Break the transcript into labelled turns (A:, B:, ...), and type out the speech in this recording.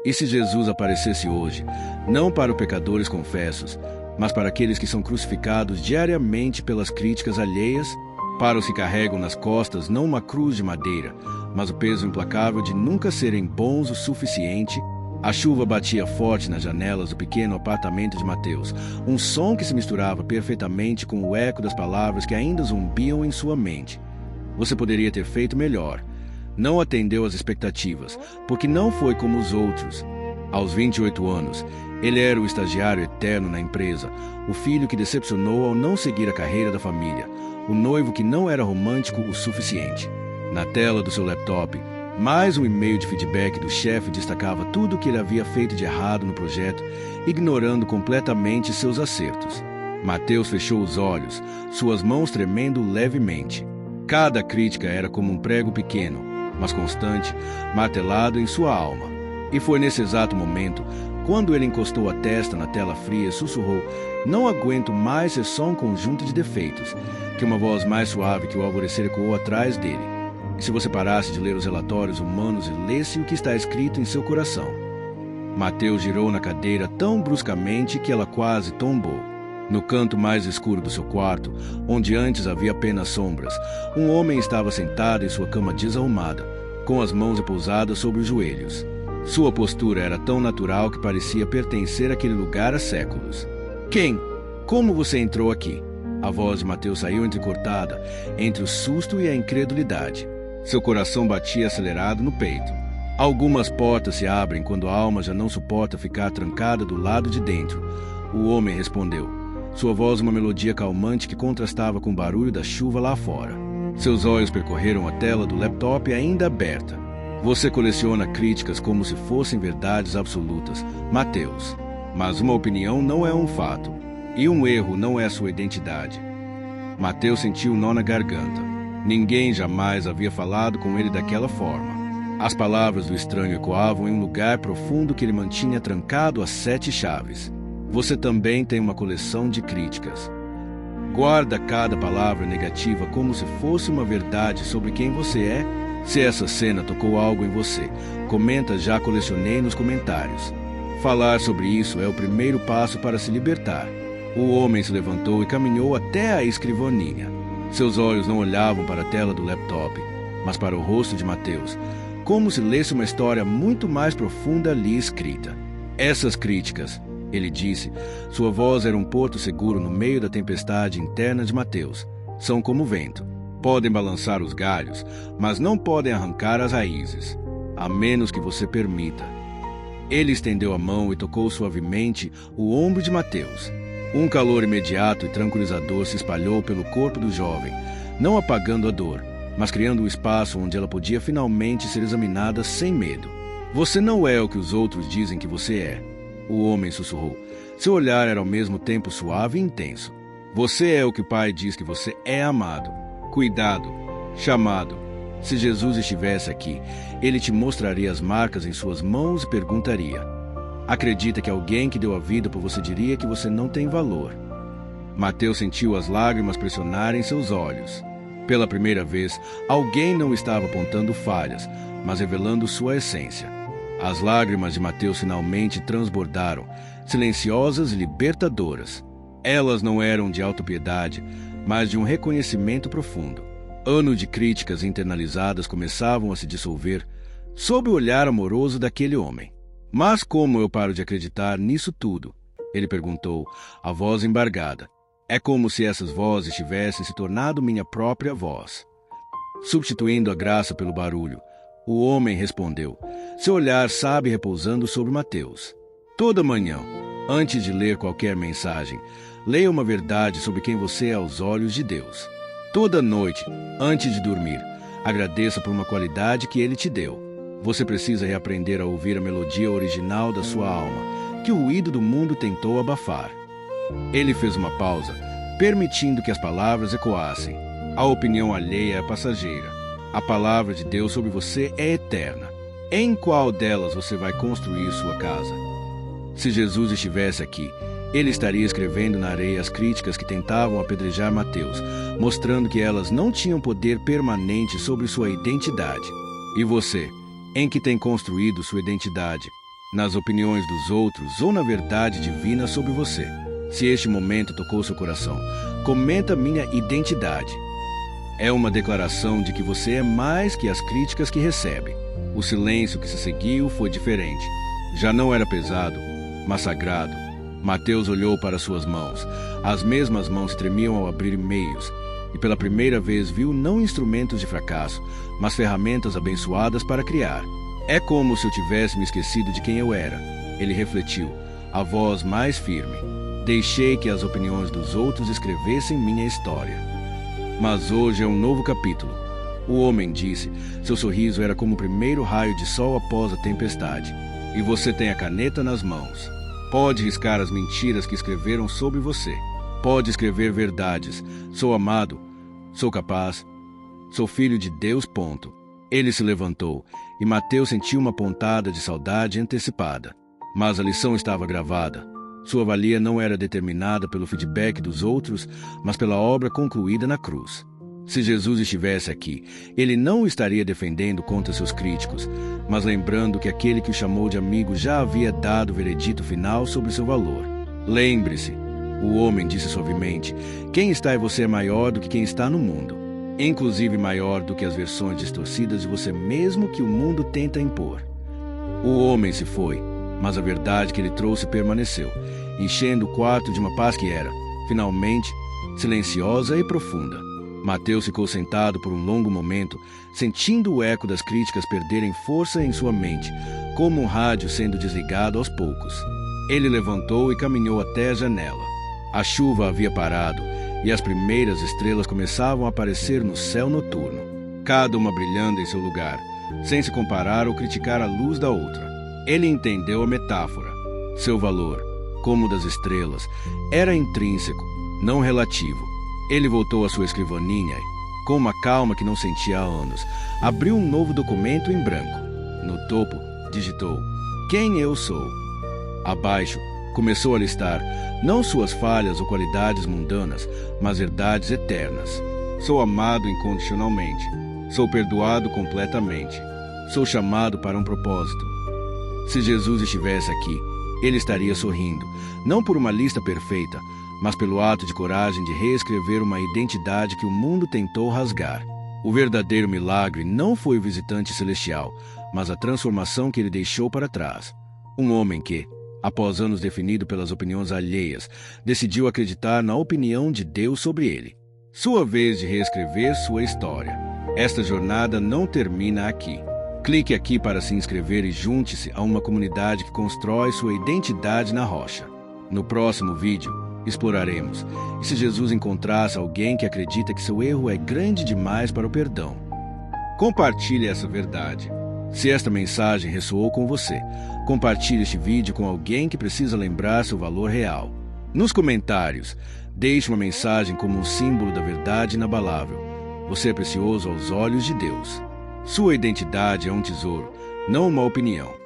A: E se Jesus aparecesse hoje, não para os pecadores confessos, mas para aqueles que são crucificados diariamente pelas críticas alheias, para os que carregam nas costas não uma cruz de madeira, mas o peso implacável de nunca serem bons o suficiente, a chuva batia forte nas janelas do pequeno apartamento de Mateus, um som que se misturava perfeitamente com o eco das palavras que ainda zumbiam em sua mente. Você poderia ter feito melhor. Não atendeu às expectativas, porque não foi como os outros. Aos 28 anos, ele era o estagiário eterno na empresa, o filho que decepcionou ao não seguir a carreira da família, o noivo que não era romântico o suficiente. Na tela do seu laptop, mais um e-mail de feedback do chefe destacava tudo o que ele havia feito de errado no projeto, ignorando completamente seus acertos. Mateus fechou os olhos, suas mãos tremendo levemente. Cada crítica era como um prego pequeno, mas constante, martelado em sua alma. E foi nesse exato momento, quando ele encostou a testa na tela fria e sussurrou: "Não aguento mais ser só um conjunto de defeitos", que uma voz mais suave que o alvorecer ecoou atrás dele. "E se você parasse de ler os relatórios humanos e lesse o que está escrito em seu coração?" Mateus girou na cadeira tão bruscamente que ela quase tombou. No canto mais escuro do seu quarto, onde antes havia apenas sombras, um homem estava sentado em sua cama desarrumada, com as mãos repousadas sobre os joelhos. Sua postura era tão natural que parecia pertencer àquele lugar há séculos. "Quem? Como você entrou aqui?" A voz de Mateus saiu entrecortada, entre o susto e a incredulidade. Seu coração batia acelerado no peito. Algumas portas se abrem quando a alma já não suporta ficar trancada do lado de dentro. O homem respondeu. Sua voz uma melodia calmante que contrastava com o barulho da chuva lá fora. Seus olhos percorreram a tela do laptop ainda aberta. "Você coleciona críticas como se fossem verdades absolutas, Mateus. Mas uma opinião não é um fato. E um erro não é sua identidade." Mateus sentiu um nó na garganta. Ninguém jamais havia falado com ele daquela forma. As palavras do estranho ecoavam em um lugar profundo que ele mantinha trancado a 7 chaves. Você também tem uma coleção de críticas. Guarda cada palavra negativa como se fosse uma verdade sobre quem você é. Se essa cena tocou algo em você, comenta "Já colecionei" nos comentários. Falar sobre isso é o primeiro passo para se libertar. O homem se levantou e caminhou até a escrivaninha. Seus olhos não olhavam para a tela do laptop, mas para o rosto de Mateus, como se lesse uma história muito mais profunda ali escrita. "Essas críticas", ele disse, sua voz era um porto seguro no meio da tempestade interna de Mateus, "são como o vento. Podem balançar os galhos, mas não podem arrancar as raízes, a menos que você permita." Ele estendeu a mão e tocou suavemente o ombro de Mateus. Um calor imediato e tranquilizador se espalhou pelo corpo do jovem, não apagando a dor, mas criando um espaço onde ela podia finalmente ser examinada sem medo. "Você não é o que os outros dizem que você é." O homem sussurrou. Seu olhar era ao mesmo tempo suave e intenso. "Você é o que o Pai diz que você é: amado, cuidado, chamado. Se Jesus estivesse aqui, ele te mostraria as marcas em suas mãos e perguntaria: acredita que alguém que deu a vida por você diria que você não tem valor?" Mateus sentiu as lágrimas pressionarem seus olhos. Pela primeira vez, alguém não estava apontando falhas, mas revelando sua essência. As lágrimas de Mateus finalmente transbordaram, silenciosas e libertadoras. Elas não eram de autopiedade, mas de um reconhecimento profundo. Anos de críticas internalizadas começavam a se dissolver sob o olhar amoroso daquele homem. "Mas como eu paro de acreditar nisso tudo?" ele perguntou, a voz embargada. É como se essas vozes tivessem se tornado minha própria voz, substituindo a graça pelo barulho. O homem respondeu, seu olhar sábio repousando sobre Mateus. "Toda manhã, antes de ler qualquer mensagem, leia uma verdade sobre quem você é aos olhos de Deus. Toda noite, antes de dormir, agradeça por uma qualidade que Ele te deu. Você precisa reaprender a ouvir a melodia original da sua alma, que o ruído do mundo tentou abafar." Ele fez uma pausa, permitindo que as palavras ecoassem. "A opinião alheia é passageira. A palavra de Deus sobre você é eterna. Em qual delas você vai construir sua casa?" Se Jesus estivesse aqui, ele estaria escrevendo na areia as críticas que tentavam apedrejar Mateus, mostrando que elas não tinham poder permanente sobre sua identidade. E você, em que tem construído sua identidade? nas opiniões dos outros ou na verdade divina sobre você. Se este momento tocou seu coração, comenta minha identidade. É uma declaração de que você é mais que as críticas que recebe. O silêncio que se seguiu foi diferente. Já não era pesado, mas sagrado. Mateus olhou para suas mãos. As mesmas mãos tremiam ao abrir e-mails. E pela primeira vez viu não instrumentos de fracasso, mas ferramentas abençoadas para criar. É como se eu tivesse me esquecido de quem eu era. Ele refletiu, a voz mais firme. Deixei que as opiniões dos outros escrevessem minha história. Mas hoje é um novo capítulo. O homem disse, seu sorriso era como o primeiro raio de sol após a tempestade. E você tem a caneta nas mãos. Pode riscar as mentiras que escreveram sobre você. Pode escrever verdades. Sou amado, sou capaz, sou filho de Deus, ponto. Ele se levantou, e Mateus sentiu uma pontada de saudade antecipada. Mas a lição estava gravada. Sua valia não era determinada pelo feedback dos outros, mas pela obra concluída na cruz. Se Jesus estivesse aqui, ele não o estaria defendendo contra seus críticos, mas lembrando que aquele que o chamou de amigo já havia dado o veredito final sobre seu valor. Lembre-se, o homem disse suavemente, quem está em você é maior do que quem está no mundo, inclusive maior do que as versões distorcidas de você mesmo que o mundo tenta impor. O homem se foi, mas a verdade que ele trouxe permaneceu, enchendo o quarto de uma paz que era, finalmente, silenciosa e profunda. Mateus ficou sentado por um longo momento, sentindo o eco das críticas perderem força em sua mente, como um rádio sendo desligado aos poucos. Ele levantou e caminhou até a janela. A chuva havia parado, e as primeiras estrelas começavam a aparecer no céu noturno, cada uma brilhando em seu lugar, sem se comparar ou criticar a luz da outra. Ele entendeu a metáfora. Seu valor, como o das estrelas, era intrínseco, não relativo. Ele voltou à sua escrivaninha e, com uma calma que não sentia há anos, abriu um novo documento em branco. No topo, digitou, quem eu sou. Abaixo, começou a listar, não suas falhas ou qualidades mundanas, mas verdades eternas. Sou amado incondicionalmente. Sou perdoado completamente. Sou chamado para um propósito. Se Jesus estivesse aqui, ele estaria sorrindo, não por uma lista perfeita, mas pelo ato de coragem de reescrever uma identidade que o mundo tentou rasgar. O verdadeiro milagre não foi o visitante celestial, mas a transformação que ele deixou para trás. Um homem que, após anos definido pelas opiniões alheias, decidiu acreditar na opinião de Deus sobre ele. Sua vez de reescrever sua história. Esta jornada não termina aqui. Clique aqui para se inscrever e junte-se a uma comunidade que constrói sua identidade na rocha. No próximo vídeo, exploraremos, e se Jesus encontrasse alguém que acredita que seu erro é grande demais para o perdão. Compartilhe essa verdade. Se esta mensagem ressoou com você, compartilhe este vídeo com alguém que precisa lembrar seu valor real. Nos comentários, deixe uma mensagem como um símbolo da verdade inabalável. Você é precioso aos olhos de Deus. Sua identidade é um tesouro, não uma opinião.